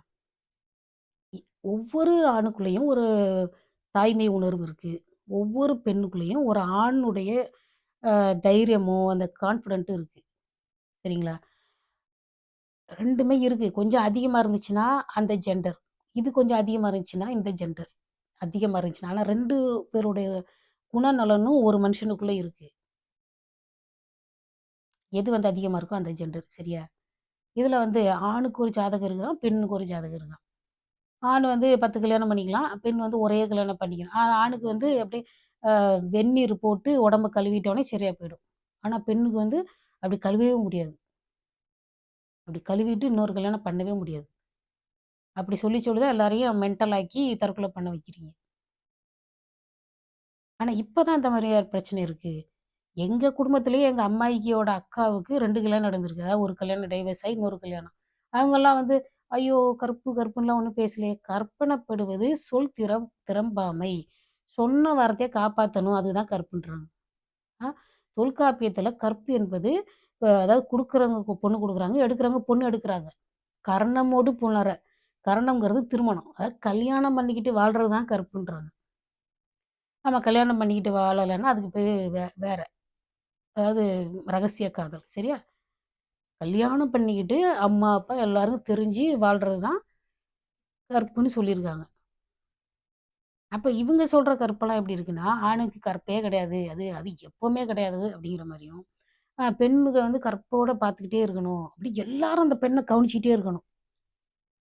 இ ஒவ்வொரு ஆணுக்குள்ளேயும் ஒரு தாய்மை உணர்வு இருக்கு. ஒவ்வொரு பெண்ணுக்குள்ளேயும் ஒரு ஆணுடைய தைரியமோ, அந்த கான்ஃபிடென்ட் இருக்கு. சரிங்களா? 2மே இருக்கு. கொஞ்சம் அதிகமா இருந்துச்சுன்னா, அந்த ஜெண்டர். இது கொஞ்சம் அதிகமா இருந்துச்சுன்னா, இந்த ஜெண்டர். அதிகமா இருந்துச்சுன்னா. ஆனா 2 பேருடைய குணநலனும் ஒரு மனுஷனுக்குள்ள இருக்கு. எது வந்து அதிகமா இருக்கோ அந்த ஜெண்டர். சரியா? இதுல வந்து ஆணுக்கு ஒரு ஜாதகம் இருக்காம், பெண்ணுக்கு ஒரு ஜாதகம் இருக்காம். ஆண் வந்து 10 கல்யாணம் பண்ணிக்கலாம். பெண் வந்து ஒரே கல்யாணம் பண்ணிக்கலாம். ஆணுக்கு வந்து அப்படியே வெந்நீர் போட்டு உடம்ப கழுவிட்டோனே சரியா போயிடும். ஆனா பெண்ணுக்கு வந்து அப்படி கழுவவே முடியாது. அப்படி கழுவிட்டு இன்னொரு கல்யாணம் பண்ணவே முடியாது. அப்படி சொல்லி சொல்லி தான் எல்லாரையும் மென்டல் ஆக்கி தற்கொலை பண்ண வைக்கிறீங்க. ஆனா இப்ப தான் இந்த மாரி ஒரு பிரச்சனை இருக்கு. எங்க குடும்பத்திலேயே எங்க அம்மாயியோட அக்காவுக்கு 2 கல்யாணம் நடந்திருக்கு. அதாவது ஒரு கல்யாணம் டைவர்ஸ் ஆயி இன்னொரு கல்யாணம். அவங்கலாம் வந்து, "ஐயோ! கற்பு கற்புன்லாம் ஒண்ணும் பேசலையே." கற்பனப்படுவது சொல் திறம்பாமை. சொன்ன வார்த்தைய காப்பாத்தணும். அதுதான் கற்புன்றாங்க. ஆ தொல்காப்பியத்துல கற்பு என்பது அதாவது குடுக்குறவங்க பொண்ணு குடுக்குறாங்க, எடுக்கிறவங்க பொண்ணு எடுக்குறாங்க. கரணமோடு புணர. கரணம்ங்கிறது திருமணம். அதாவது கல்யாணம் பண்ணிக்கிட்டு வாழ்றது தான் கற்புன்றாங்க. நம்ம கல்யாணம் பண்ணிக்கிட்டு வாழலன்னா, அதுக்கு பேரு வேற. அதாவது ரகசிய காதல். சரியா? கல்யாணம் பண்ணிக்கிட்டு அம்மா, அப்பா எல்லாரும் தெரிஞ்சு வாழ்றது தான் கற்புன்னு சொல்லியிருக்காங்க. அப்ப இவங்க சொல்ற கற்பெல்லாம் எப்படி இருக்குன்னா, ஆணுக்கு கற்பே கிடையாது. அது அது எப்பவுமே கிடையாது அப்படிங்கிற மாரியும், பெண்ணுக வந்து கற்போட பார்த்துக்கிட்டே இருக்கணும். அப்படி எல்லாரும் அந்த பெண்ண கவனிச்சுக்கிட்டே இருக்கணும்.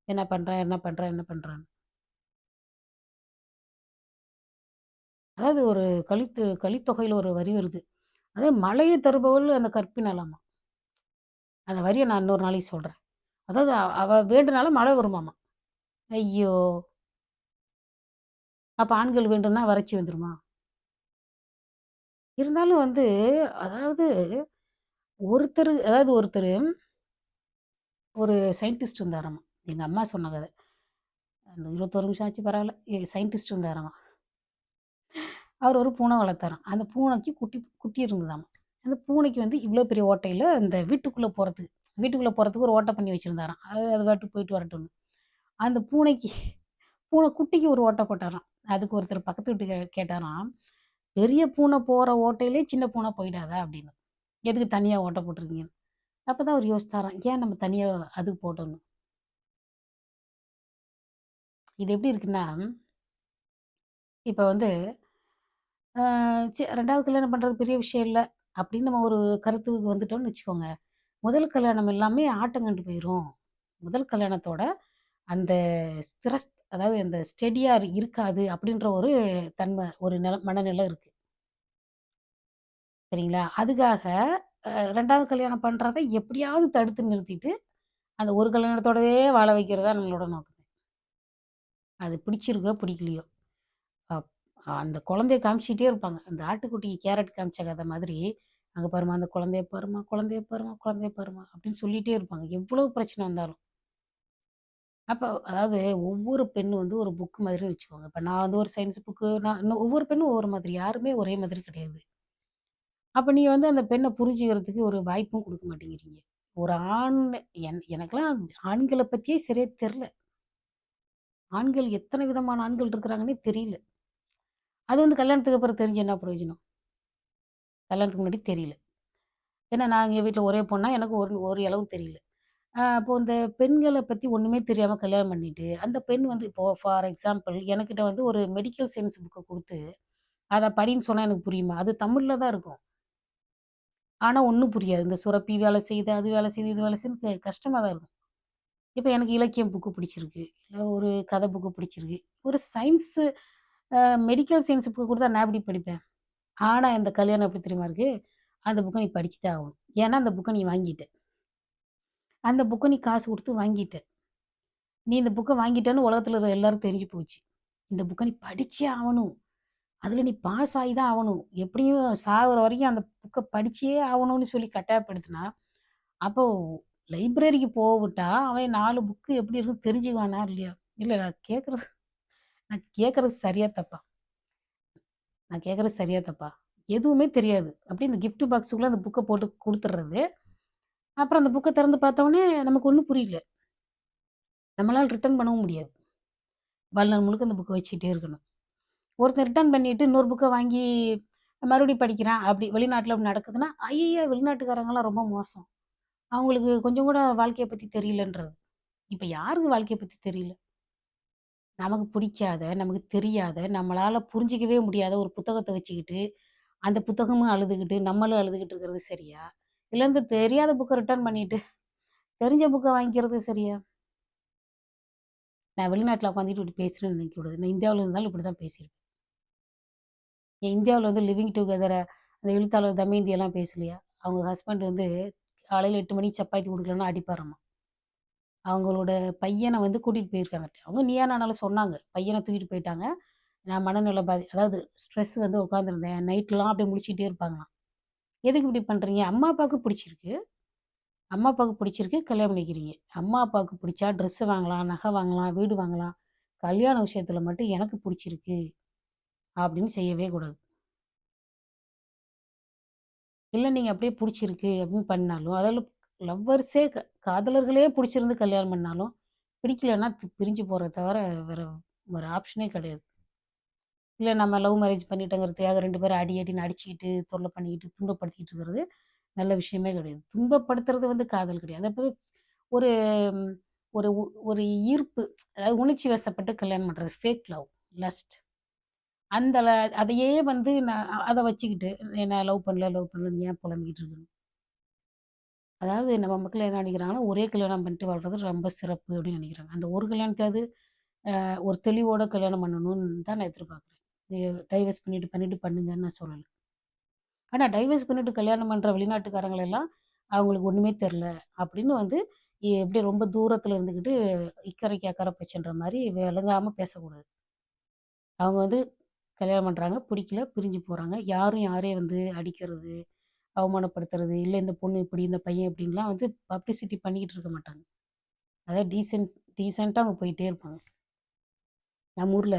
என்ன பண்றா? என்ன பண்றா? என்ன பண்றான்னு. அதாவது ஒரு கலித்தொகையில ஒரு வரி வருது. அதாவது மழையை தருபவள் அந்த கற்பினலாமா. அந்த வரிய நான் இன்னொரு நாளைக்கு சொல்றேன். அதாவது அவ வேண்டுனாலும் மழை வருமாமா. ஐயோ! அப்ப ஆண்கள் வேண்டும்னா வறட்சி வந்துருமா? இருந்தாலும் வந்து அதாவது ஒருத்தரு ஒரு சயின்டிஸ்ட் இருந்தாராமா. எங்க அம்மா சொன்ன கத. அந்த 21 நிமிஷம் ஆச்சு பரவால்ல. சயின்டிஸ்ட் இருந்தாராமா. அவர் ஒரு பூனை வளர்த்தாராம். அந்த பூனைக்கு குட்டி குட்டி இருந்ததாமா. அந்த பூனைக்கு வந்து இவ்ளோ பெரிய ஓட்டையில அந்த வீட்டுக்குள்ள போறதுக்கு ஒரு ஓட்டை பண்ணி வச்சிருந்தாராம். அது அது பாட்டுக்கு போயிட்டு வரட்டும்னு. அந்த பூனை குட்டிக்கு ஒரு ஓட்டை போட்டாராம். அதுக்கு ஒருத்தர் பக்கத்து வீட்டுக்காரர் கேட்டாராம், "பெரிய பூனை போற ஓட்டையிலே சின்ன பூனை போயிடாதா?" அப்படின்னு. "எதுக்கு தனியா ஓட்டை போட்டுருக்கீங்கன்னு?" அப்பதான் அவர் யோசிச்சாராம், "ஏன் நம்ம தனியா அதுக்கு போடணும்?" இது எப்படி இருக்குன்னா, இப்ப வந்து ஆ 2வது கல்யாணம் பண்றது பெரிய விஷயம் இல்ல. அப்படின்னு நம்ம ஒரு கருத்துக்கு வந்துட்டோம்னு வச்சுக்கோங்க. முதல் கல்யாணம் எல்லாமே ஆட்டம் கண்டு போயிரும். முதல் கல்யாணத்தோட அந்த அதாவது அந்த ஸ்டெடியா இருக்காது அப்படின்ற ஒரு ஒரு மனநிலை இருக்கு. சரிங்களா? அதுக்காக 2வது கல்யாணம் பண்றத எப்படியாவது தடுத்து நிறுத்திட்டு, அந்த ஒரு கல்யாணத்தோடவே வாழ வைக்கிறது தான் நம்மளோட நோக்கம். அது பிடிச்சிருக்கோ, பிடிக்கலையோ. அப் அந்த குழந்தைய காமிச்சுட்டே இருப்பாங்க. அந்த ஆட்டுக்குட்டிக்கு கேரட் காமிச்ச கதை மாதிரி, "அங்க பாரும்மா, அந்த குழந்தைய பாரும்மா, குழந்தைய பாரும்மா, குழந்தைய பாரும்மா" அப்படின்னு சொல்லிட்டே இருப்பாங்க. எவ்வளவு பிரச்சனை வந்தாலும். அப்ப அதாவது ஒவ்வொரு பெண்ணும் வந்து ஒரு புக் மாதிரின்னு வச்சுக்கோங்க. இப்ப நான் வந்து ஒரு சயின்ஸ் புக்கு நான் இன்னும் ஒவ்வொரு பெண்ணும் ஒவ்வொரு மாதிரி. யாருமே ஒரே மாதிரி கிடையாது. அப்ப நீங்க வந்து அந்த பெண்ண புரிஞ்சுக்கிறதுக்கு ஒரு வாய்ப்பும் குடுக்க மாட்டேங்கிறீங்க. ஒரு ஆண் எனக்கெல்லாம் ஆண்கள பத்தியே சரியா தெர்ல. ஆண்கள் எத்தன விதமான ஆண்கள் இருக்கிறாங்கன்னே தெரியல. அது வந்து கல்யாணத்துக்கு அப்புறம் தெரிஞ்சு என்ன பிரயோஜனம்? கல்யாணத்துக்கு முன்னாடி தெரியல. ஏன்னா நான் எங்க வீட்ல ஒரே பொண்ணா, எனக்கு ஒரு ஒரு இலவும் தெரியல. அப்போ இந்த பெண்கள பத்தி ஒண்ணுமே தெரியாம கல்யாணம் பண்ணிட்டு, அந்த பெண் வந்து இப்போ ஃபார் எக்ஸாம்பிள் எனக்கிட்ட வந்து ஒரு மெடிக்கல் சயன்ஸ் புக்க குடுத்து, அத படின்னு சொன்னா எனக்கு புரியுமா? அது தமிழ்ல தான் இருக்கும். ஆனா ஒண்ணும் புரியாது. இந்த சுரப்பி வேலை செய்யுது, அது வேலை செய்யுது, இது வேலை செய்யுதுன்னு கஷ்டமா தான் இருக்கும். இப்ப எனக்கு இலக்கியம் புக்கு பிடிச்சிருக்கு. இல்ல ஒரு கதை புக்கு பிடிச்சிருக்கு. ஒரு சயன்ஸ் மெடிக்கல் சயன்ஸ் புக் குடுத்தா நான் எப்படி படிப்பேன்? ஆனா இந்த கல்யாணம் எப்படி தெரியுமா இருக்கு? அந்த புக்க நீ படிச்சு தான் ஆகணும். ஏன்னா அந்த புக்க நீ வாங்கிட்ட. அந்த புக்க நீ காசு குடுத்து வாங்கிட்ட. நீ இந்த புக்க வாங்கிட்டன்னு உலகத்துல இருக்கிற எல்லாரும் தெரிஞ்சு போச்சு. இந்த புக்க நீ படிச்சே ஆவணும். அதுல நீ பாஸ் ஆகி தான் ஆவணும். எப்படியும் சாகுற வரைக்கும் அந்த புக்க படிச்சே ஆவணும்னு சொல்லி கட்டாயப்படுத்துனா, அப்போ லைப்ரரிக்கு விட்டா, அவன் 4 புக்கு எப்படி இருக்குன்னு தெரிஞ்சுக்குவானா இல்லையா? இல்ல நான் கேட்கறது சரியா தப்பா? நான் கேட்கறது சரியா தப்பா? எதுவுமே தெரியாது. அப்படியே இந்த கிஃப்ட் பாக்ஸுக்குள்ள அந்த புக்க போட்டு குடுத்துடுறது. அப்புறம் அந்த புக்க திறந்து பார்த்தோனே நமக்கு ஒண்ணும் புரியல. நம்மளால ரிட்டர்ன் பண்ணவும் முடியாது. வாழ்நாள் முழுக்க அந்த புக்க வச்சுக்கிட்டே இருக்கணும். ஒருத்தன் ரிட்டர்ன் பண்ணிட்டு இன்னொரு புக்க வாங்கி மறுபடியும் படிக்கிறான். அப்படி வெளிநாட்ல அப்படி நடக்குதுன்னா, ஐய்யய்ய! வெளிநாட்டுக்காரங்கலாம் ரொம்ப மோசம். அவங்களுக்கு கொஞ்சம் கூட வாழ்க்கைய பத்தி தெரியலன்றது. இப்ப யாருக்கு வாழ்க்கைய பத்தி தெரியல? நமக்கு பிடிக்காத, நமக்கு தெரியாத, நம்மளால புரிஞ்சுக்கவே முடியாத ஒரு புத்தகத்த வச்சுக்கிட்டு, அந்த புத்தகமும் அழுதுகிட்டு, நம்மளும் அழுதுகிட்டு இருக்கிறது சரியா? இல்ல இந்த தெரியாத புக்க ரிட்டர்ன் பண்ணிட்டு, தெரிஞ்ச புக்க வாங்கிக்கிறது சரியா? நான் வெளிநாட்டுல உட்காந்துட்டு இப்படி பேசுறேன்னு நினைக்கக்கூடாது. நான் இந்தியாவுல இருந்தாலும் இப்படி தான் பேசியிருப்பேன். ஏன் இந்தியாவுல வந்து லிவிங் டுகெதர அந்த எழுத்தாளர் தமயந்தி எல்லாம் பேசலையா? அவங்க ஹஸ்பண்ட் வந்து காலையில 8 மணிக்கு சப்பாத்தி குடுக்கலன்னா அடிப்பாராமா. அவங்களோட பையன வந்து கூட்டிட்டு போயிருக்காங்க. அவங்க நீயா நானால சொன்னாங்க. பையன தூக்கிட்டு போயிட்டாங்க. நான் மனநல அதாவது ஸ்ட்ரெஸ் வந்து உட்காந்துருந்தேன். நைட்லாம் அப்படியே முழிச்சுக்கிட்டே இருப்பாங்களாம். எதுக்கு இப்படி பண்றீங்க? அம்மா, அப்பாவுக்கு பிடிச்சிருக்கு. அம்மா, அப்பாவுக்கு பிடிச்சிருக்கு. கல்யாணம் பண்ணிக்கிறீங்க. அம்மா, அப்பாவுக்கு பிடிச்சா ட்ரெஸ் வாங்கலாம், நகை வாங்கலாம், வீடு வாங்கலாம். கல்யாண விஷயத்துல மட்டும் எனக்கு பிடிச்சிருக்கு அப்படின்னு செய்யவே கூடாது. இல்ல நீங்க அப்படியே புடிச்சிருக்கு அப்படின்னு பண்ணாலும், அதில லவ்வர்ஸே காதலர்களே புடிச்சிருந்து கல்யாணம் பண்ணாலும், பிடிக்கலன்னா பிரிஞ்சு போறத தவிர வேற ஒரு ஆப்ஷனே கிடையாது. இல்ல நம்ம லவ் மேரேஜ் பண்ணிட்டோங்கிறதுக்காக 2 பேரும் அடி அடின்னு அடிச்சுக்கிட்டு, தொல்ல பண்ணிக்கிட்டு, துன்பப்படுத்திக்கிட்டு இருக்கிறது நல்ல விஷயமே கிடையாது. துன்பப்படுத்துறது வந்து காதல் கிடையாது. அப்ப ஒரு ம் ஒரு ஒரு ஈர்ப்பு, அதாவது உணர்ச்சி வசப்பட்டு கல்யாணம் பண்றது. Fake love, lost. அந்த அதையே வந்து நான் அத வச்சுக்கிட்டு, நான் லவ் பண்ணலன்னு ஏன் புலம்பிக்கிட்டு இருக்கணும்? அதாவது நம்ம மக்கள் என்ன நினைக்கிறாங்கன்னா, ஒரே கல்யாணம் பண்ணிட்டு வாழ்றது ரொம்ப சிறப்பு அப்படின்னு நினைக்கிறாங்க. அந்த ஒரு கல்யாணத்தையாவது ஒரு தெளிவோட கல்யாணம் பண்ணணும்னு தான் நான் எதிர்பார்க்குறேன். டைவர்ஸ் பண்ணிட்டு பண்ணிட்டு பண்ணுங்கன்னு நான் சொல்லல. ஆனா டைவர்ஸ் பண்ணிட்டு கல்யாணம் பண்ற வெளிநாட்டுக்காரங்கள எல்லாம் அவங்களுக்கு ஒண்ணுமே தெரியல அப்படின்னு வந்து எப்படி ரொம்ப தூரத்துல இருந்துகிட்டு இக்கரைக்கு அக்கரை பச்சைன்ற மாரி விளங்காம பேசக்கூடாது. அவங்க வந்து கல்யாணம் பண்றாங்க, பிடிக்கல, பிரிஞ்சு போறாங்க. யாரும் யாரையும் வந்து அடிக்கிறது, அவமானப்படுத்துறது, இல்ல இந்த பொண்ணு இப்படி, இந்த பையன் இப்படின்லாம் வந்து பப்ளிசிட்டி பண்ணிக்கிட்டு இருக்க மாட்டாங்க. அதாவது டீசென்ட்டா அவங்க போயிட்டே இருப்பாங்க. நம்ம ஊர்ல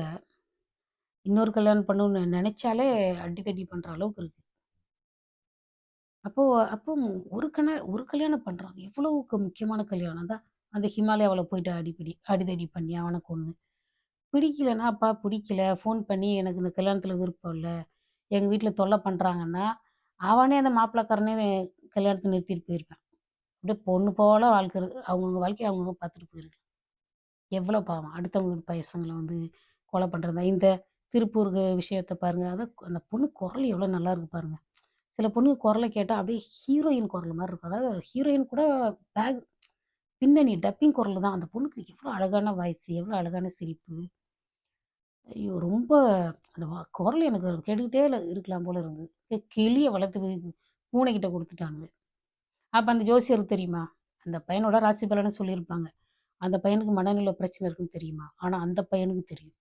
இன்னொரு கல்யாணம் பண்ணணும்னு நெனச்சாலே அடிதடி பண்ற அளவுக்கு இருக்கு. அப்போ அப்போ ஒரு கல்யாணம் பண்றான். எவ்வளவுக்கு முக்கியமான கல்யாணம் தான். அந்த ஹிமாலயாவுல போயிட்டு அடிதடி பண்ணி அவன கொன்னு. பிடிக்கலன்னா, "அப்பா பிடிக்கல. ஃபோன் பண்ணி எனக்கு இந்த கல்யாணத்துல விருப்பம் இல்ல. எங்க வீட்ல தொல்ல பண்றாங்கன்னா" அவனே அந்த மாப்பிள்ளைக்காரனே கல்யாணத்த நிறுத்திட்டு போயிருப்பான். அப்படியே பொண்ணு போல வாழ்க்கை அவங்கவங்க வாழ்க்கைய அவங்கவங்க பார்த்துட்டு போயிருக்கலாம். எவ்வளோ பாவம்! அடுத்தவங்க வீட்டு பசங்கள வந்து கொலை பண்றது. இந்த திருப்பூர் விஷயத்த பாருங்க. அதான் அந்த பொண்ணு குரல் எவ்வளோ நல்லாயிருக்கு பாருங்க. சில பொண்ணுங்க குரல கேட்டா அப்படியே ஹீரோயின் குரல் மாரி இருக்கும். அதாவது ஹீரோயின் கூட பேக் பின்னணி டப்பிங் குரல் தான். அந்த பொண்ணுக்கு எவ்வளோ அழகான வாய்ஸ், எவ்வளோ அழகான சிரிப்பு. ஐயோ! ரொம்ப அந்த குரல் எனக்கு கேட்டுக்கிட்டே இருக்கலாம் போல இருந்தது. கிளிய வளர்த்து பூனைக்கிட்ட குடுத்துட்டானுங்க. அப்ப அந்த ஜோசியருக்கு தெரியுமா? அந்த பையனோட ராசி பலன சொல்லியிருப்பாங்க. அந்த பையனுக்கு மனநல பிரச்சனை இருக்குன்னு தெரியுமா? ஆனா அந்த பையனுக்கு தெரியும்.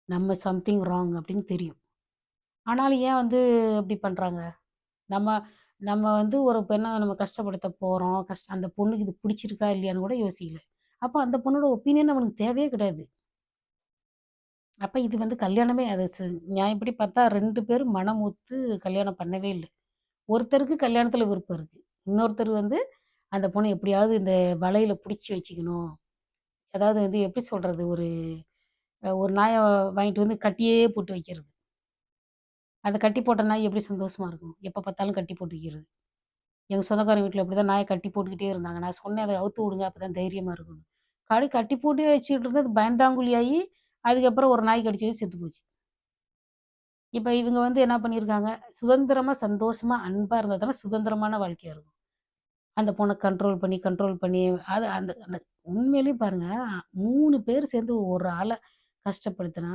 நம்ம சம்திங் ராங் அப்படின்னு தெரியும். ஆனாலும் ஏன் வந்து இப்படி பண்றாங்க? நம்ம நம்ம வந்து ஒரு பெண்ண நம்ம கஷ்டப்படுத்த போறோம். அந்த பொண்ணுக்கு இது பிடிச்சிருக்கா இல்லையான்னு கூட யோசிக்கல. அப்ப அந்த பொண்ணோட ஒப்பீனியன் அவனுக்கு தேவையே கிடையாது. அப்ப இது வந்து கல்யாணமே அது நியாயப்படி பார்த்தா 2 பேரும் மனம் ஒத்து கல்யாணம் பண்ணவே இல்ல. ஒருத்தருக்கு கல்யாணத்துல விருப்பம் இருக்கு. இன்னொருத்தர் வந்து அந்த பொண்ண எப்படியாவது இந்த வலையில புடிச்சு வச்சுக்கணும். அதாவது வந்து எப்படி சொல்றது? ஒரு நாய வாங்கிட்டு வந்து கட்டியே போட்டு வைக்கிறது. அந்த கட்டி போட்ட நாய் எப்படி சந்தோஷமா இருக்கும்? எப்ப பார்த்தாலும் கட்டி போட்டு வைக்கிறது. எங்க சொந்தக்காரங்க வீட்ல அப்படிதான் நாய கட்டி போட்டுக்கிட்டே இருந்தாங்க. நான் சொன்னேன், "அத அவுத்து விடுங்க. அப்பதான் தைரியமா இருக்கும்னு." கட்டி போட்டு வச்சுக்கிட்டு இருந்தது பயந்தாங்குழியாயி, அதுக்கப்புறம் ஒரு நாய் கடிச்சது செத்து போச்சு. இப்ப இவங்க வந்து என்ன பண்ணியிருக்காங்க, சுதந்திரமா, சந்தோஷமா, அன்பா இருந்தா தானே சுதந்திரமான வாழ்க்கையா இருக்கும். அந்த பொண்ண கண்ட்ரோல் பண்ணி அது அந்த அந்த உண்மையிலேயே பாருங்க, 3 பேர் சேர்ந்து ஒரு ஆள கஷ்டப்படுத்தினா,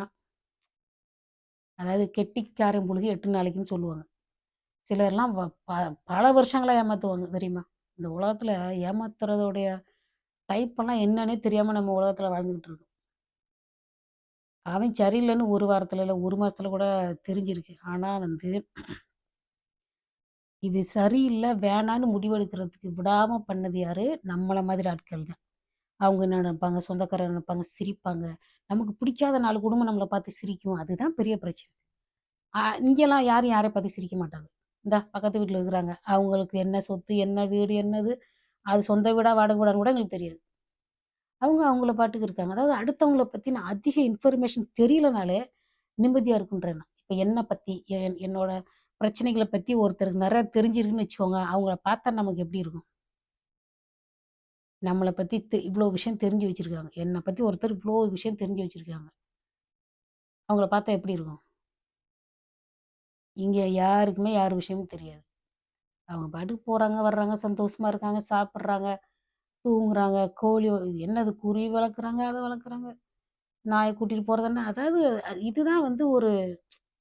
அதாவது கெட்டிக்காரன் புளுகு 8 நாளைக்குன்னு சொல்லுவாங்க. சிலர்லாம் பல வருஷங்களா ஏமாத்துவாங்க தெரியுமா? இந்த உலகத்துல ஏமாத்துறதோடைய டைப்பெல்லாம் என்னன்னே தெரியாம நம்ம உலகத்துல வாழ்ந்துகிட்டு இருக்கோம். அவன் சரியில்லன்னு 1 வாரத்துல இல்ல 1 மாசத்துல கூட தெரிஞ்சிருக்கு. ஆனா வந்து இது சரியில்ல, வேணான்னு முடிவெடுக்கிறதுக்கு விடாம பண்ணது யாரு? நம்மள மாதிரி ஆட்கள் தான். அவங்க என்ன நினைப்பாங்க? சொந்தக்காரங்க நினைப்பாங்க, சிரிப்பாங்க. நமக்கு பிடிக்காத 4 குடும்பம் நம்மள பார்த்து சிரிக்கும். அதுதான் பெரிய பிரச்சனை. இங்கேலாம் யாரும் யாரையும் பார்த்து சிரிக்க மாட்டாங்க. இந்தா பக்கத்து வீட்ல இருக்கிறாங்க. அவங்களுக்கு என்ன சொத்து, என்ன வீடு, என்னது? அது சொந்த வீடா, வாடகை வீடான்னு கூட எங்களுக்கு தெரியாது. அவங்க அவங்கள பாட்டுக்கு இருக்காங்க. அதாவது அடுத்தவங்கள பத்தின அதிக இன்ஃபர்மேஷன் தெரியலனாலே நிம்மதியா இருக்குன்றேன் நான். இப்ப என்ன பத்தி, என்னோட பிரச்சனைகள பத்தி ஒருத்தருக்கு நெறைய தெரிஞ்சிருக்குன்னு வச்சுக்கோங்க, அவங்கள பார்த்தா நமக்கு எப்படி இருக்கும்? நம்மள பத்தி இவ்ளோ விஷயம் தெரிஞ்சு வச்சிருக்காங்க. என்ன பத்தி ஒருத்தர் இவ்ளோ விஷயம் தெரிஞ்சு வச்சிருக்காங்க. அவங்கள பார்த்தா எப்படி இருக்கும்? இங்க யாருக்குமே யார் விஷயமும் தெரியாது. அவங்க பாட்டுக்கு போறாங்க, வர்றாங்க, சந்தோஷமா இருக்காங்க, சாப்பிடுறாங்க. தூங்குறாங்க. கோழி என்னது குருவி வளர்க்குறாங்க, அத வளர்க்குறாங்க. நாய கூட்டிட்டு போறதுன்னா, அதாவது இதுதான் வந்து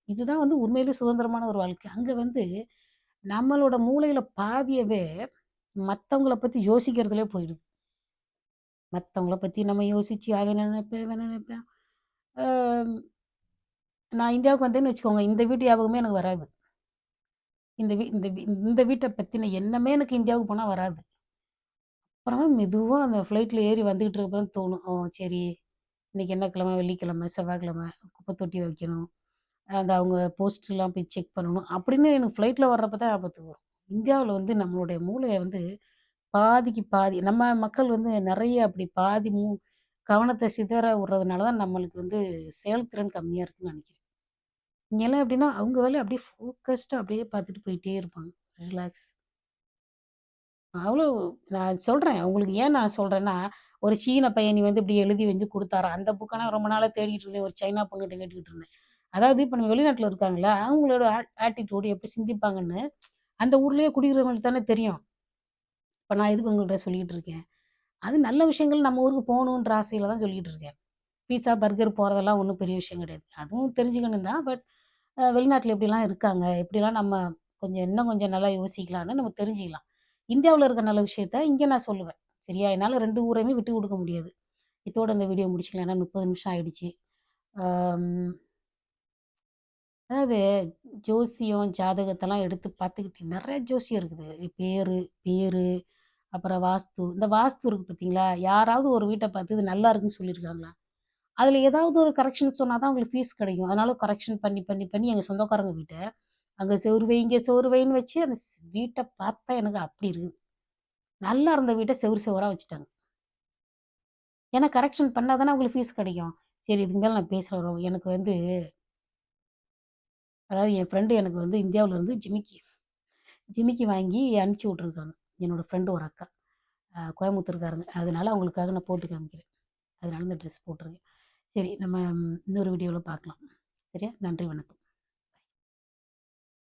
இதுதான் வந்து உண்மையிலேயே சுதந்திரமான ஒரு வாழ்க்கை. அங்க வந்து நம்மளோட மூளையில பாதியவே மத்தவங்கள பத்தி யோசிக்கிறதுலயே போயிடுது. மத்தவங்கள பத்தி நம்ம யோசிச்சு அவன் என்ன நினைப்பான், இவன் என்ன நினைப்பான். அ நான் இந்தியாவுக்கு வந்தேன்னு வச்சுக்கோங்க, இந்த வீட்டு ஞாபகமே எனக்கு வராது. இந்த வீட்ட பத்தின எண்ணமே எனக்கு இந்தியாவுக்கு போனா வராது. அப்புறமா மெதுவா அந்த ஃப்ளைட்ல ஏறி வந்துகிட்டு இருக்கப்ப தான் தோணும். ஓ! சரி, இன்னைக்கு என்ன கிழமை? வெள்ளிக்கிழமை, செவ்வாய்க்கிழமை, குப்பை தொட்டி வைக்கணும். அந்த அவங்க போஸ்ட்லாம் போய் செக் பண்ணணும். அப்படின்னு எனக்கு ஃப்ளைட்ல வர்றப்ப தான் ஞாபகத்துக்கு வரும். இந்தியாவுல வந்து நம்மளுடைய மூளைய வந்து பாதிக்கு பாதி நம்ம மக்கள் வந்து நெறைய அப்படி பாதி கவனத்த சிதற விடுறதுனால தான் நம்மளுக்கு வந்து செயல்திறன் கம்மியா இருக்குன்னு நெனைக்கிறேன். இங்கலாம் எப்படின்னா, அவங்க வேலைய அப்படியே ஃபோக்கஸ்டா அப்படியே பார்த்துட்டு போயிட்டே இருப்பாங்க. ரிலாக்ஸ். அவ்வளோ நான் சொல்றேன். உங்களுக்கு ஏன் நான் சொல்றேன்னா, ஒரு சீன பையன் நீ வந்து இப்படி எழுதி வந்து குடுத்தாராம். அந்த புக்க நான் ரொம்ப நாளா தேடிட்டு இருந்தேன். ஒரு சைனா பொண்ணுகிட்ட கேட்டுக்கிட்டு இருந்தேன். அதாவது இப்ப நம்ம வெளிநாட்டுல இருக்காங்கல்ல, அவங்களோட ஆட்டிட்யூட் எப்படி சிந்திப்பாங்கன்னு, அந்த ஊர்லயே குடிக்கிறவங்களுக்கு தானே தெரியும். இப்ப நான் எதுக்கு உங்கள்ட்ட சொல்லிட்டு இருக்கேன். அது நல்ல விஷயங்கள் நம்ம ஊருக்கு போகணுன்ற ஆசையில தான் சொல்லிட்டு இருக்கேன். பீஸா, பர்கர் போறதெல்லாம் ஒண்ணும் பெரிய விஷயம் கிடையாது. அதுவும் தெரிஞ்சுக்கணும் தான். பட் வெளிநாட்டுல எப்படிலாம் இருக்காங்க, எப்படிலாம் நம்ம இன்னும் கொஞ்சம் நல்லா யோசிக்கலான்னு நம்ம தெரிஞ்சுக்கலாம். இந்தியாவுல இருக்க நல்ல விஷயத்த இங்க நான் சொல்லுவேன். சரியா? என்னால 2 ஊரையுமே விட்டு குடுக்க முடியாது. இதோட இந்த வீடியோ முடிச்சுக்கலாம். ஏன்னா 30 நிமிஷம் ஆயிடுச்சு. அம் அதாவது ஜோசியம், ஜாதகத்தெல்லாம் எடுத்து பார்த்துக்கிட்டு நெறைய ஜோசியம் இருக்குது. பேரு பேரு, அப்புறம் வாஸ்து. இந்த வாஸ்து இருக்கு பார்த்தீங்களா? யாராவது ஒரு வீட்ட பார்த்து இது நல்லா இருக்குன்னு சொல்லியிருக்காங்களா? அதுல ஏதாவது ஒரு கரெக்ஷன் சொன்னா தான் உங்களுக்கு ஃபீஸ் கிடைக்கும். அதனால கரெக்ஷன் பண்ணி, பண்ணி, பண்ணி எங்க சொந்தக்காரங்க வீட்ட, அங்க செவுரு வை, இங்க செவுரு வைன்னு வச்சு அந்த வீட்ட பார்த்தா எனக்கு அப்படி இருக்குது. நல்லா இருந்த வீட்ட செவுரு செவுரா வச்சுட்டாங்க. ஏன்னா கரெக்ஷன் பண்ணா தானே உங்களுக்கு ஃபீஸ் கிடைக்கும். சரி இதுக்கு மேல நான் பேசல. எனக்கு வந்து அதாவது என் ஃப்ரெண்ட் எனக்கு வந்து இந்தியாவுல இருந்து ஜிமிக்கி ஜிமிக்கி வாங்கி அனுப்பிச்சு விட்டுருக்காங்க. என்னோட ஃப்ரெண்ட் ஒரு அக்கா. கோயம்புத்தூர்காரங்க. அதனால அவங்களுக்காக நான் போட்டு காமிக்கிறேன். அதனால இந்த ட்ரெஸ் போட்டிருக்கேன். சரி நம்ம இன்னொரு வீடியோல பார்க்கலாம். சரியா? நன்றி, வணக்கம்.